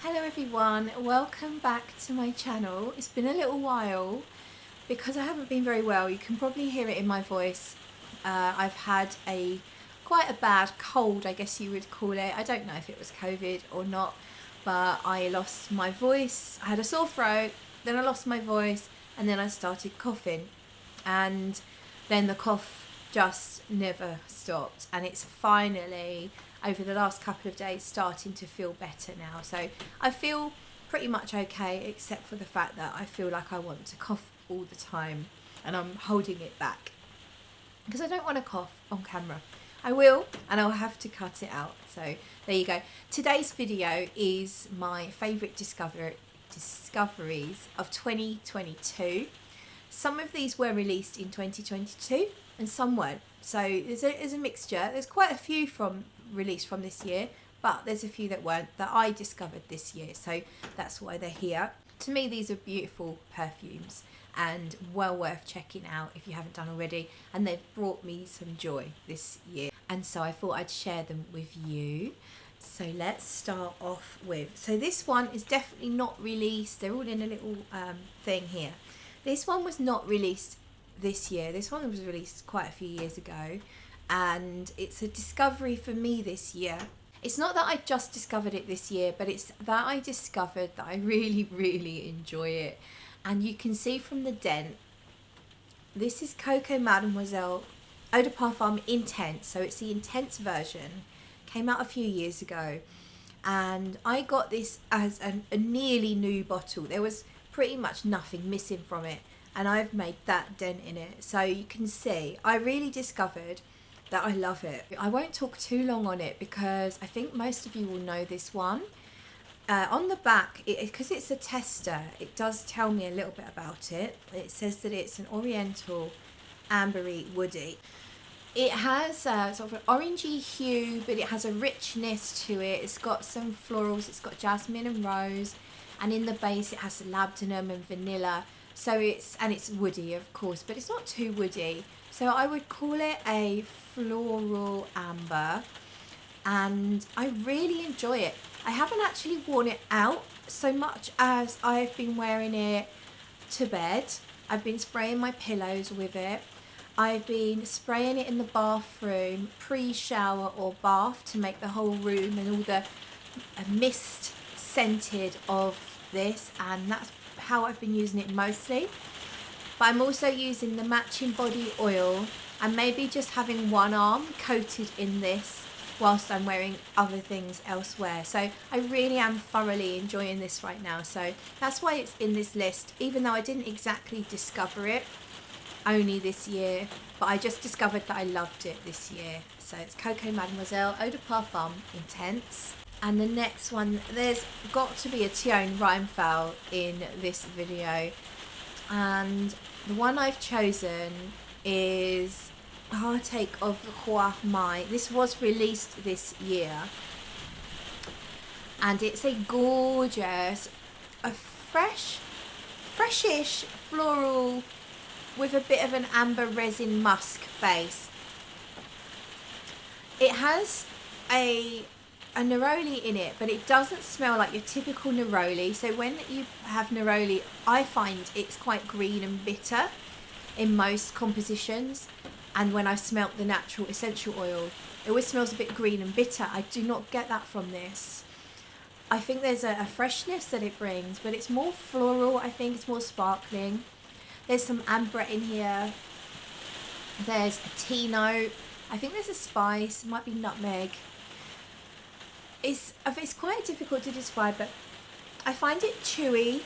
Hello everyone, welcome back to my channel. It's been a little while because I haven't been very well. You can probably hear it in my voice. I've had quite a bad cold, I guess you would call it. I don't know if it was COVID or not, but I lost my voice. I had a sore throat, then I lost my voice, and then I started coughing. And then the cough just never stopped, and it's finally over the last couple of days starting to feel better now. So I feel pretty much okay, except for the fact that I feel like I want to cough all the time and I'm holding it back because I don't want to cough on camera. I will, and I'll have to cut it out. So there you go. Today's video is my favourite discoveries of 2022. Some of these were released in 2022 and some weren't. So there's a mixture. There's quite a few released from this year, but there's a few that weren't, that I discovered this year. So that's why they're here. To me, these are beautiful perfumes and well worth checking out if you haven't done already. And they've brought me some joy this year. And so I thought I'd share them with you. So let's start off with, so this one is definitely not released. They're all in a little thing here. This one was not released this year. This one was released quite a few years ago, and it's a discovery for me this year. It's not that I just discovered it this year, but it's that I discovered that I really enjoy it. And you can see from the dent, this is Coco Mademoiselle Eau de Parfum Intense. So it's the intense version. Came out a few years ago, and I got this as a nearly new bottle. There was pretty much nothing missing from it, and I've made that dent in it. So you can see I really discovered that I love it. I won't talk too long on it because I think most of you will know this one. On the back, because it's a tester, it does tell me a little bit about it. It says that it's an oriental ambery woody. It has sort of an orangey hue, but it has a richness to it. It's got some florals, it's got jasmine and rose, and in the base it has labdanum and vanilla. So it's woody, of course, but it's not too woody. So I would call it a floral amber, and I really enjoy it. I haven't actually worn it out so much as I've been wearing it to bed. I've been spraying my pillows with it. I've been spraying it in the bathroom, pre-shower or bath, to make the whole room and all the mist scented of this, and that's how I've been using it mostly. But I'm also using the matching body oil and maybe just having one arm coated in this whilst I'm wearing other things elsewhere. So I really am thoroughly enjoying this right now. So that's why it's in this list, even though I didn't exactly discover it only this year, but I just discovered that I loved it this year. So it's Coco Mademoiselle Eau de Parfum Intense. And the next one, there's got to be a Teone Reinthal in this video. And the one I've chosen is Heartache of Hua Mai. This was released this year. And it's a gorgeous, a freshish floral with a bit of an amber resin musk base. It has a neroli in it, but it doesn't smell like your typical neroli. So when you have neroli, I find it's quite green and bitter in most compositions, and when I smelt the natural essential oil, it always smells a bit green and bitter. I do not get that from this. I think there's a freshness that it brings, but it's more floral. I think it's more sparkling. There's some amber in here. There's a tea note. I think there's a spice. It might be nutmeg. It's quite difficult to describe, but I find it chewy,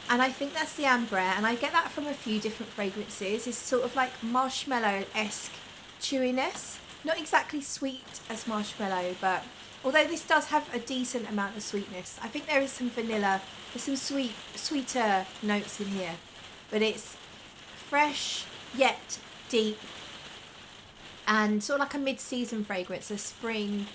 and I think that's the amber, and I get that from a few different fragrances. It's sort of like marshmallow-esque chewiness. Not exactly sweet as marshmallow, but although this does have a decent amount of sweetness, I think there is some vanilla. There's some sweeter notes in here, but it's fresh yet deep, and sort of like a mid-season fragrance, a spring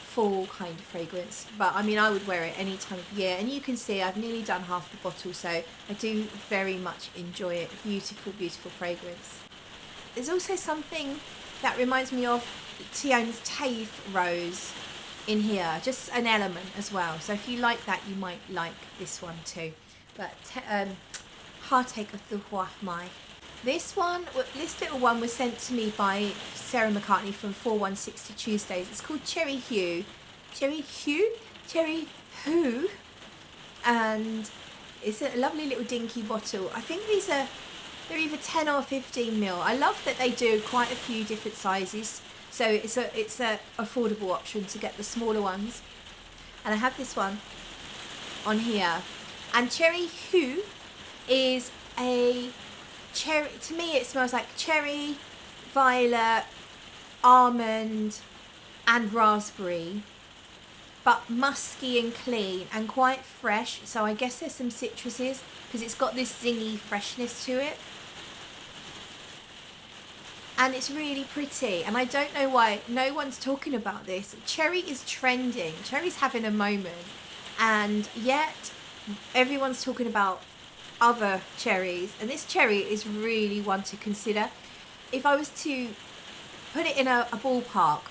fall kind of fragrance. But I mean, I would wear it any time of year, and you can see I've nearly done half the bottle, so I do very much enjoy it. Beautiful fragrance. There's also something that reminds me of Teone's Taif Rose, in here, just an element as well. So if you like that, you might like this one too. But Heartache of the Hua-Mei. This little one was sent to me by Sarah McCartney from 4160 Tuesdays. It's called Cherry Hue, and it's a lovely little dinky bottle. I think they're either 10 or 15 ml. I love that they do quite a few different sizes, so it's a affordable option to get the smaller ones. And I have this one on here, and Cherry Hue is a cherry. To me, it smells like cherry, violet, almond, and raspberry, but musky and clean and quite fresh. So I guess there's some citruses because it's got this zingy freshness to it, and it's really pretty. And I don't know why no one's talking about this. Cherry is trending. Cherry's having a moment, and yet everyone's talking about other cherries, and this cherry is really one to consider. If I was to put it in a ballpark,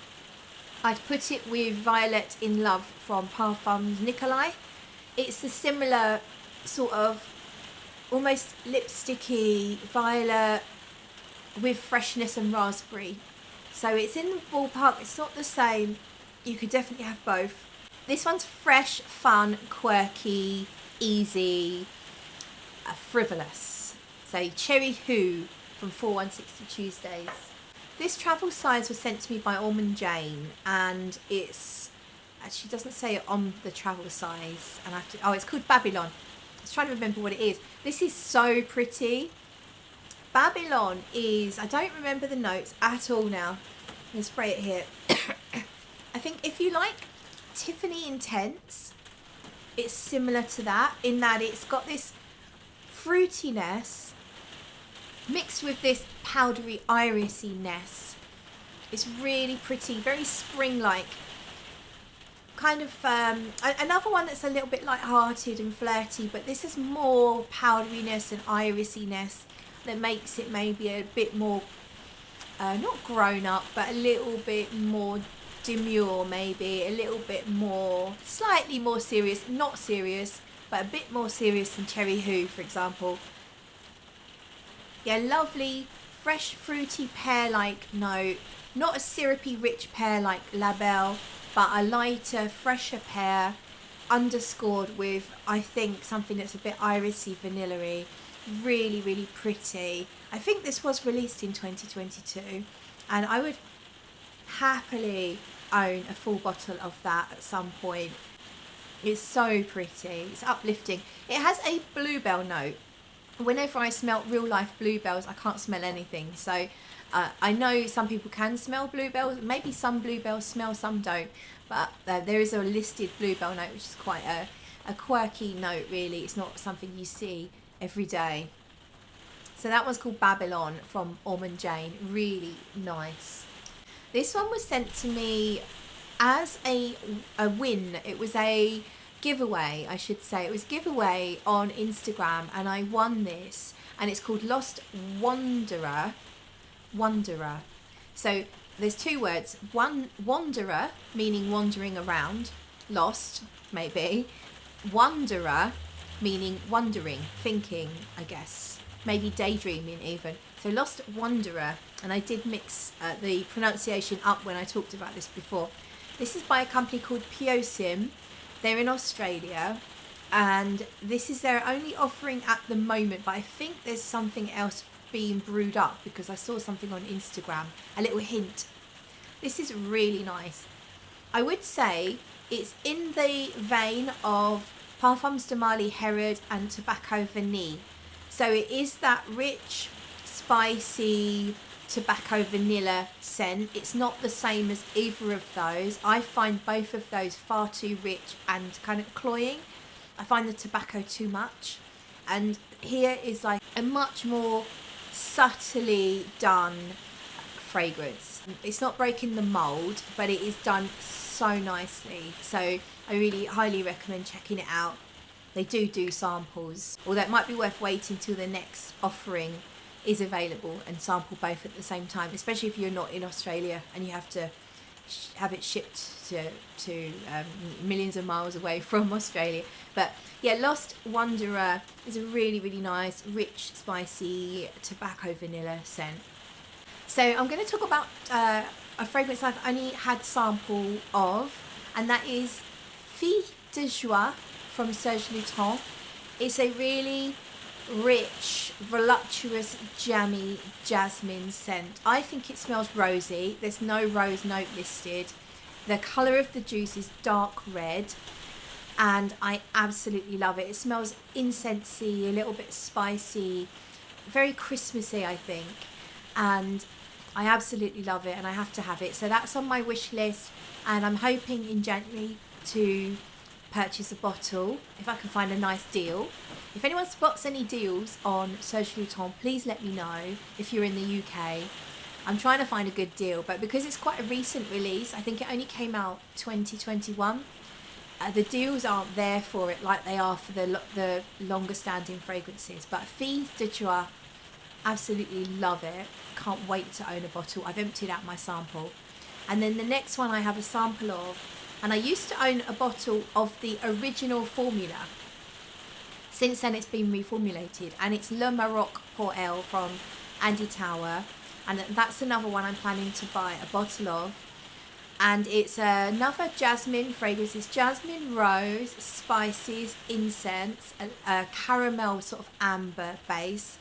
I'd put it with Violet in Love from Parfums Nicolai. It's a similar sort of almost lipsticky violet with freshness and raspberry. So it's in the ballpark. It's not the same. You could definitely have both. This one's fresh, fun, quirky, easy, frivolous. So Cherry Hue from 4160 Tuesdays. This travel size was sent to me by Ormonde Jayne, and it's actually doesn't say it on the travel size, and it's called Babylon. I was trying to remember what it is. This is so pretty. Babylon is, I don't remember the notes at all now. Let's spray it here. I think if you like Tiffany Intense, it's similar to that in that it's got this fruitiness mixed with this powdery irisiness. It's really pretty, very spring-like. Kind of another one that's a little bit light-hearted and flirty, but this is more powderiness and irisiness that makes it maybe a bit more not grown up, but a little bit more demure, maybe a little bit more, slightly more serious, not serious, but a bit more serious than Cherry Hue, for example. Yeah, lovely, fresh, fruity, pear-like note. Not a syrupy, rich pear like La Belle, but a lighter, fresher pear, underscored with, I think, something that's a bit irisy, vanilla-y. Really, really pretty. I think this was released in 2022, and I would happily own a full bottle of that at some point. It's so pretty. It's uplifting. It has a bluebell note. Whenever I smell real life bluebells, I can't smell anything. So I know some people can smell bluebells. Maybe some bluebells smell, some don't. But there is a listed bluebell note, which is quite a quirky note, really. It's not something you see every day. So that one's called Babylon from Ormonde Jayne. Really nice. This one was sent to me as a win. It was a giveaway, I should say. It was giveaway on Instagram, and I won this, and it's called Lost Wonderer. So there's two words. One, wanderer, meaning wandering around, lost maybe. Wanderer, meaning wondering, thinking, I guess, maybe daydreaming even. So Lost Wonderer, and I did mix the pronunciation up when I talked about this before. This is by a company called Peosym. They're in Australia, and this is their only offering at the moment, but I think there's something else being brewed up because I saw something on Instagram, a little hint. This is really nice. I would say it's in the vein of Parfums de Marly Hera and Tobacco Vanille. So it is that rich, spicy tobacco vanilla scent. It's not the same as either of those. I find both of those far too rich and kind of cloying. I find the tobacco too much, and here is like a much more subtly done fragrance. It's not breaking the mold, but it is done so nicely. So I really highly recommend checking it out. They do samples, although it might be worth waiting till the next offering is available and sample both at the same time, especially if you're not in Australia and you have to have it shipped to millions of miles away from Australia. But yeah, Lost Wonderer is a really, really nice, rich, spicy tobacco vanilla scent. So I'm going to talk about a fragrance I've only had sample of, and that is Fille de Joie from Sergio Tom. It's a really rich, voluptuous, jammy jasmine scent. I think it smells rosy. There's no rose note listed. The colour of the juice is dark red, and I absolutely love it. It smells incensey, a little bit spicy, very Christmassy, I think, and I absolutely love it, and I have to have it. So that's on my wish list, and I'm hoping in January to purchase a bottle if I can find a nice deal. If anyone spots any deals on Sergio Tom, please let me know if you're in the UK. I'm trying to find a good deal, but because it's quite a recent release, I think it only came out 2021, the deals aren't there for it like they are for the longer standing fragrances. But Fille de Joie, absolutely love it. Can't wait to own a bottle. I've emptied out my sample. And then the next one I have a sample of, and I used to own a bottle of the original formula. Since then it's been reformulated, and it's Le Maroc pour Elle from Andy Tower, and that's another one I'm planning to buy a bottle of. And it's another jasmine fragrance. It's jasmine, rose, spices, incense, a caramel sort of amber base.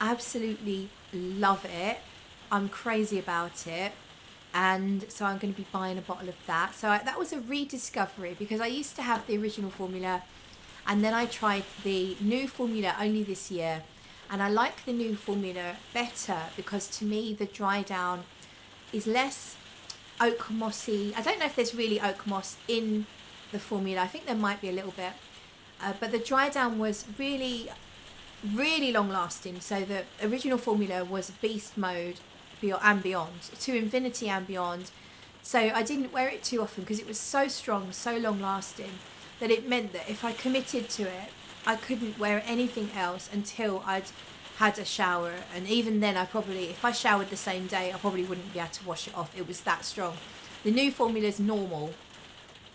Absolutely love it. I'm crazy about it. And so I'm going to be buying a bottle of that. So that was a rediscovery, because I used to have the original formula, and then I tried the new formula only this year, and I like the new formula better because to me the dry down is less oak mossy. I don't know if there's really oak moss in the formula. I think there might be a little bit, but the dry down was really, really long lasting. So the original formula was beast mode and beyond, to infinity and beyond. So I didn't wear it too often because it was so strong, so long lasting, that it meant that if I committed to it, I couldn't wear anything else until I'd had a shower. And even then, if I showered the same day, I probably wouldn't be able to wash it off. It was that strong. The new formula is normal.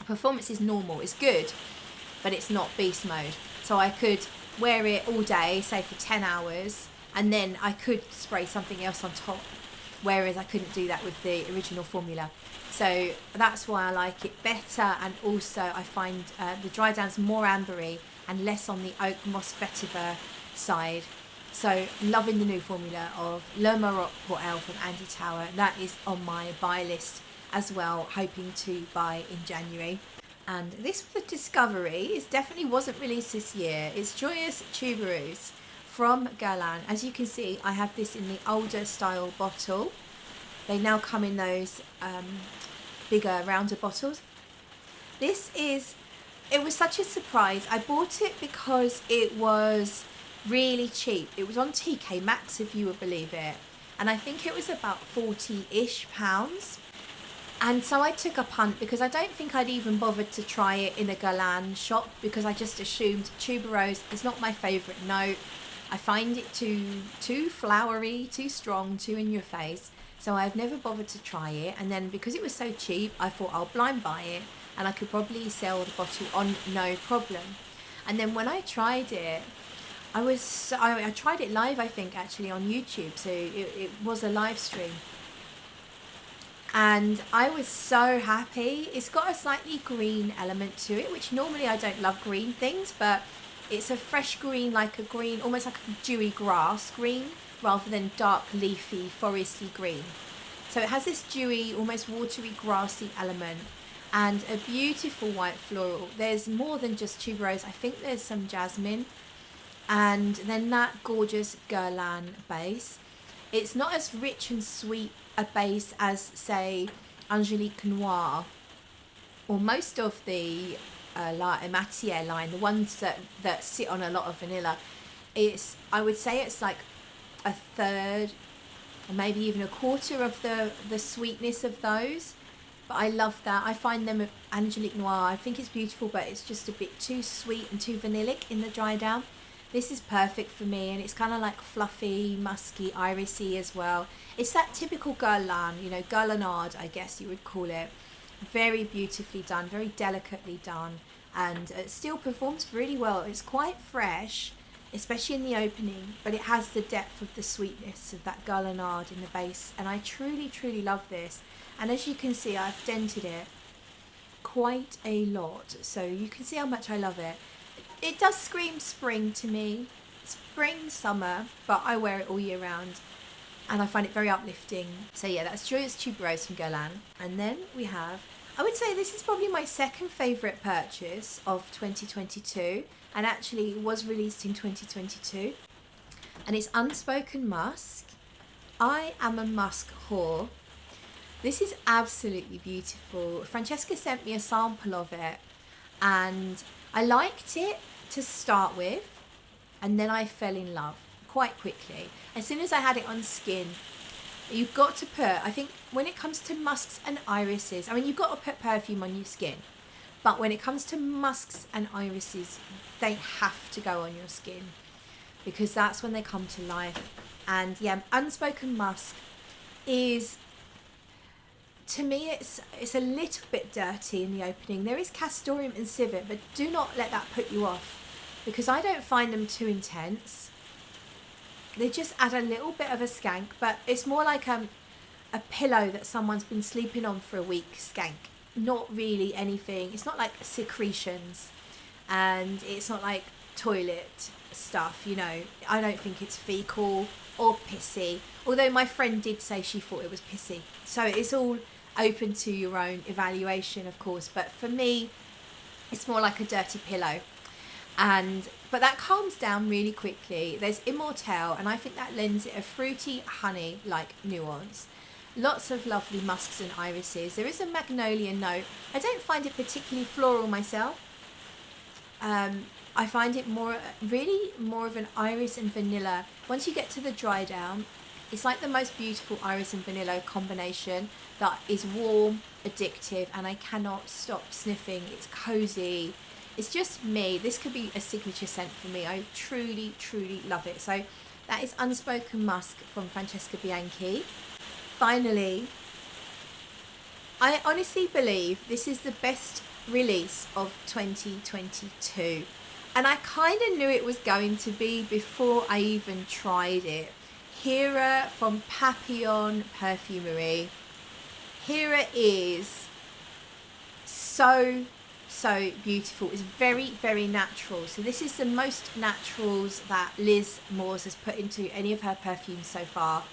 Performance is normal. It's good, but it's not beast mode. So I could wear it all day, say for 10 hours, and then I could spray something else on top, whereas I couldn't do that with the original formula. So that's why I like it better, and also I find the dry down's more ambery and less on the oak moss vetiver side. So loving the new formula of Le Maroc pour Elle from Andy Tower. That is on my buy list as well, hoping to buy in January. And this was a discovery. It definitely wasn't released this year. It's Joyeuse Tubereuse from Guerlain. As you can see, I have this in the older style bottle. They now come in those bigger, rounder bottles. It was such a surprise. I bought it because it was really cheap. It was on TK Maxx, if you would believe it. And I think it was about 40-ish pounds. And so I took a punt because I don't think I'd even bothered to try it in a Guerlain shop, because I just assumed tuberose is not my favourite note. I find it too flowery, too strong, too in your face. So I've never bothered to try it. And then because it was so cheap, I thought I'll blind buy it and I could probably sell the bottle on no problem. And then when I tried it, I tried it live, I think, actually on YouTube. So it was a live stream. And I was so happy. It's got a slightly green element to it, which normally I don't love green things, but it's a fresh green, like a green, almost like a dewy grass green, rather than dark leafy foresty green. So it has this dewy, almost watery, grassy element, and a beautiful white floral. There's more than just tuberose. I think there's some jasmine, and then that gorgeous Guerlain base. It's not as rich and sweet a base as, say, Angelique Noir, or most of the Matière line, the ones that sit on a lot of vanilla. I would say it's like a third or maybe even a quarter of the sweetness of those. But I love that. I find them, Angelique Noir, I think it's beautiful, but it's just a bit too sweet and too vanillic in the dry down. this is perfect for me, and it's kind of like fluffy, musky, irisy as well. It's that typical Guerlain, you know, Guerlainade, I guess you would call it. Very beautifully done, very delicately done, and it still performs really well. It's quite fresh, especially in the opening, but it has the depth of the sweetness of that Guerlainade in the base, and I truly, truly love this. And as you can see, I've dented it quite a lot, so you can see how much I love it. It does scream spring to me, spring, summer, but I wear it all year round, and I find it very uplifting. So yeah, that's Joyeuse Tuberose from Guerlain. And then we have, I would say this is probably my second favourite purchase of 2022, and actually was released in 2022, and it's Unspoken Musk. I am a musk whore. This is absolutely beautiful. Francesca sent me a sample of it, and I liked it to start with, and then I fell in love quite quickly. As soon as I had it on skin, you've got to put, I think when it comes to musks and irises, I mean, you've got to put perfume on your skin, but when it comes to musks and irises, they have to go on your skin, because that's when they come to life. And yeah, Unspoken Musk is, to me, it's a little bit dirty in the opening. There is castoreum and civet, but do not let that put you off, because I don't find them too intense. They just add a little bit of a skank, but it's more like a pillow that someone's been sleeping on for a week skank. Not really anything. It's not like secretions, and it's not like toilet stuff, you know. I don't think it's fecal or pissy, although my friend did say she thought it was pissy. So it's all open to your own evaluation, of course, but for me it's more like a dirty pillow. But that calms down really quickly. There's Immortelle, and I think that lends it a fruity honey like nuance. Lots of lovely musks and irises. There is a magnolia note. I don't find it particularly floral myself. I find it really more of an iris and vanilla. Once you get to the dry down, it's like the most beautiful iris and vanilla combination that is warm, addictive, and I cannot stop sniffing. It's cozy. It's just me. This could be a signature scent for me. I truly, truly love it. So that is Unspoken Musk from Francesca Bianchi. Finally, I honestly believe this is the best release of 2022. And I kind of knew it was going to be before I even tried it. Hera from Papillon Perfumery. Hera is so beautiful. It's very, very natural. So this is the most naturals that Liz Moores has put into any of her perfumes so far,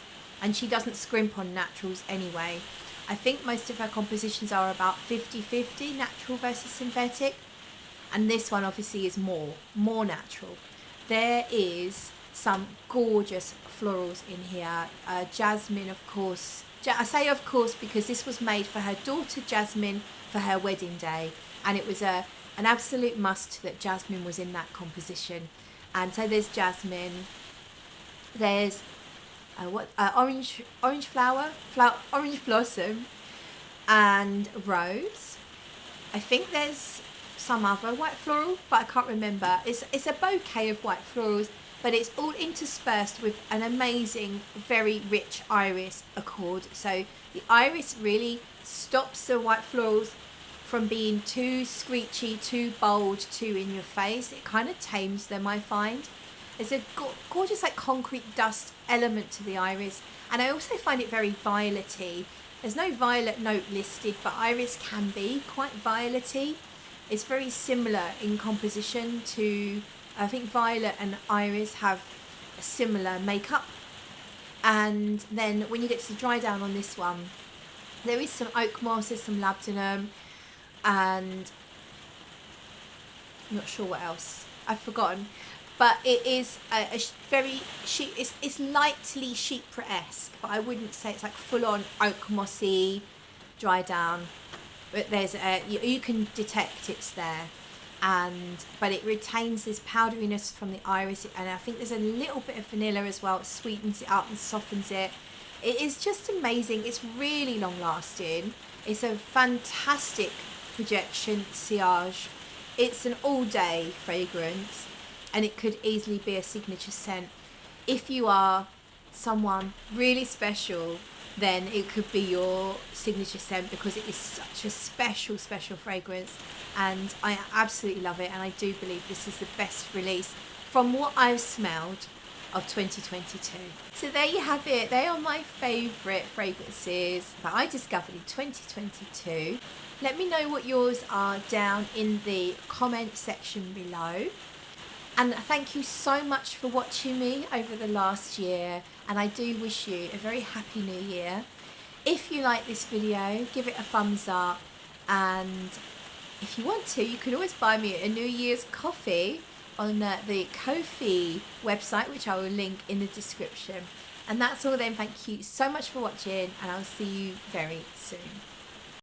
and she doesn't scrimp on naturals anyway. I think most of her compositions are about 50-50 natural versus synthetic, and this one obviously is more natural. There is some gorgeous florals in here. Jasmine, of course. I say of course because this was made for her daughter Jasmine for her wedding day, and it was an absolute must that Jasmine was in that composition. And so there's jasmine, there's orange flower, orange blossom, and rose. I think there's some other white floral, but I can't remember. It's a bouquet of white florals, but it's all interspersed with an amazing, very rich iris accord. So the iris really stops the white florals from being too screechy, too bold, too in your face. It kind of tames them, I find. There's a gorgeous like concrete dust element to the iris, and I also find it very violet-y. There's no violet note listed, but iris can be quite violet-y. It's very similar in composition to, I think violet and iris have a similar makeup. And then when you get to the dry down on this one, there is some oak moss, there's some labdanum, and I'm not sure what else, I've forgotten, but it is a very sheep, it's lightly chypre-esque, but I wouldn't say it's like full-on oak mossy dry down, but there's you can detect it's there, but it retains this powderiness from the iris, and I think there's a little bit of vanilla as well. It sweetens it up and softens it. It is just amazing. It's really long lasting. It's a fantastic projection sillage. It's an all day fragrance, and it could easily be a signature scent. If you are someone really special, then it could be your signature scent, because it is such a special fragrance, and I absolutely love it, and I do believe this is the best release from what I've smelled of 2022. So there you have it. They are my favourite fragrances that I discovered in 2022. Let me know what yours are down in the comment section below. And thank you so much for watching me over the last year, and I do wish you a very happy new year. If you like this video, give it a thumbs up, and if you want to, you can always buy me a New Year's coffee on the Ko-fi website, which I will link in the description. And that's all then. Thank you so much for watching, and I'll see you very soon.